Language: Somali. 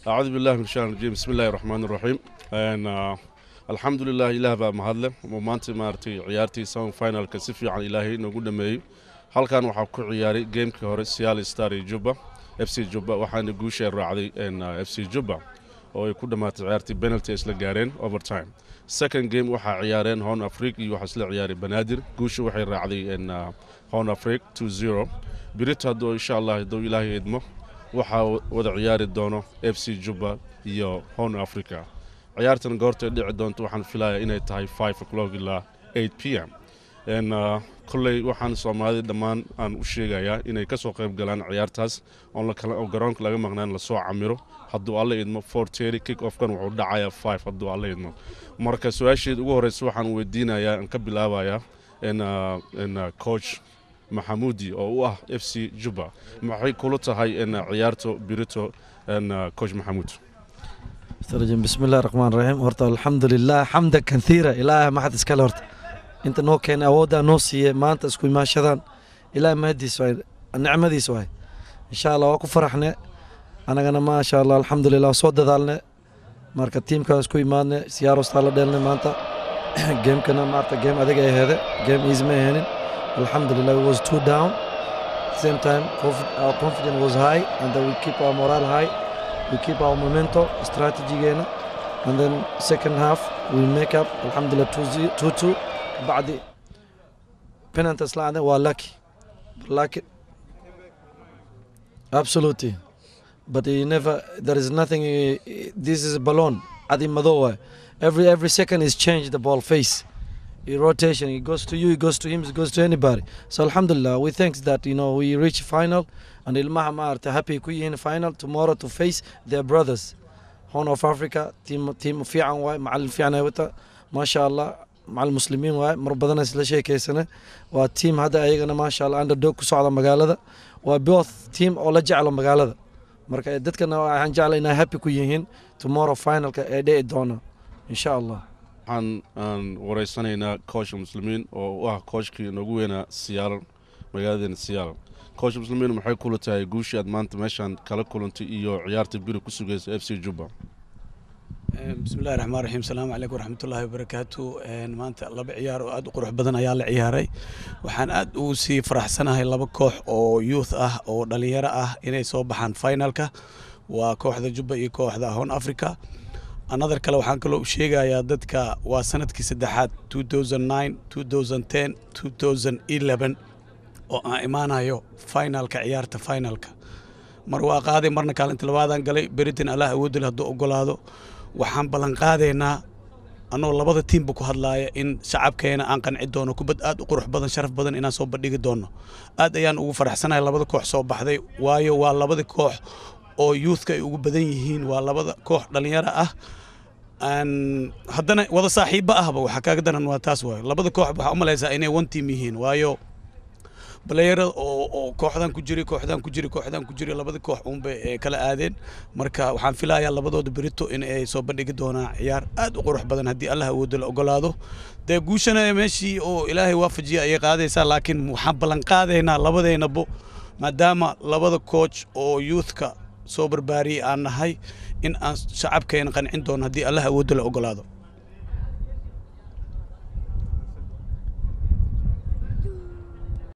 أعوذ بالله من الشيطان الرجيم بسم الله الرحمن الرحيم الحمد لله إله بقى مهدله ومانتي مارتي عيارتي سون فاينل كسفي عن إلهي نقول دمي هل كان وحكو عياري جيم كهور سيال ستاري جوبا اف سي جوبا وحان جوش الرعدي ان اف سي جوبا oo ay ku dhamaatay ciyaartii penalty isla gaareen overtime second game waxa ciyaareen Horn Afrique iyo waxa isla ciyaaray Banaadir guusha waxay raacday in Horn Afrique 2-0 birita hadoo insha Allah hadoo Ilaahay idmo waxa wada ciyaari doono FC Juba iyo Horn Africa ciyaartan goorta dhici doonto waxaan filayaa inay tahay 5 o'clock ilaa 8 p.m. and kullay waxaan Soomaali dhamaan aan u sheegayaa inay ka soo qayb galaan ciyaartaas oo la kala garoonka laga maqnaan la soo camiro hadduu alla idmo 4:30 kick off kan wuxuu dhacayaa 5 hadduu alla idmo marka su'aasheed ugu horeysa waxaan weydiinayaa in ka bilaabayaa in coach Mahamoudi oo u ah FC Juba maxay kula tahay in ciyaarto birito coach Mahamoud استرجم بسم الله الرحمن الرحيم هرتا الحمد لله حمدا كثيرا إله ما حد اسكال هرتا انت نو كان أودا نوسي ما انت اسكوي ما شذان إله ما هدي سواي النعمة دي سواي إن شاء الله وكو فرحنا أنا ما شاء الله الحمد لله صوت دالنا ماركا تيم كان اسكوي مانا سيارو ستالا دالنا ما انت جيم كنا مارتا جيم أدقى هذا جيم إزمي هنين الحمد لله we was 2 down same time our confidence was high and then we keep our morale high we keep our momentum strategy again and then second half we make up alhamdulillah 2-2 بعد penalty slide was lucky absolutely but he never there is nothing this is a balloon adi madowa every second is change the ball face rotation it goes to you it goes to him it goes to anybody so alhamdulillah we think that we reach final and ilmaha maarta happy ku yihiin final tomorrow to face their brothers Horn of Africa team fiican way macallin fiican ay wata ma sha Allah macal muslimiin way mar badan isla sheekeysana waa team hada ayagana ma sha Allah underdog ku socda magaalada waa both team oo la jecel magaalada marka dadkana waxaan jeclahay inay happy ku yihiin tomorrow finalka ee dhici doona insha Allah waxaan wareysanaynaa coach muslimiin oo u ah coachkii ugu weynaa Siyaal magaalada Siyaal coach muslimiin maxay kula tahay guushii aad maanta meeshan kala kulantay iyo ciyaarta biri ku sugaysa FC Juba بسم الله الرحمن الرحيم السلام عليكم ورحمة الله وبركاته maanta laba ciyaar oo aad u qurux badan ayaa la ciyaaray waxaan aad u sii faraxsanahay laba koox oo youth ah oo dhalinyaro ah inay soo baxaan finalka waa kooxda Juba iyo kooxda Horn Africa another kale waxaan kaloo u sheegayaa dadka waa sanadkii saddexaad 2009 2010 2011 oo aan imaanayo finalka ciyaarta finalka mar waa qaaday marna kaalinta labaadan galay Britain Allah awood leh haduu ogolaado waxaan balan qaadaynaa anoo labada team ku hadlaaya in shacabkeena aan qanci doono kubad aad u qurux badan sharaf badan inaan soo bandhigi doono aad ayaan ugu faraxsanahay labada koox soo baxday waayo waa labada koox oo youthka ay ugu badan yihiin waa labada koox dhalinyaro ah haddana wada saaxiibo ahba waxa kaaga daran waa taas waayo labada koox waxa u maleysaa inay one team yihiin waayo player oo kooxdan ku jiri labada koox bay kala aadeen marka waxaan filayaa labadooda berito in ay soo bandhigi doonaan ciyaar aad u qurux badan haddii Allah awoodo la ogolaado de guushana meeshii oo Ilaahay waafajiya ay qaadaysaa laakiin waxaan balan qaadaynaa labadeynaba maadaama labada coach oo youthka soo barbaariyay aan nahay in aan shacabkeena qancin doono haddii Allah awoodo la ogolaado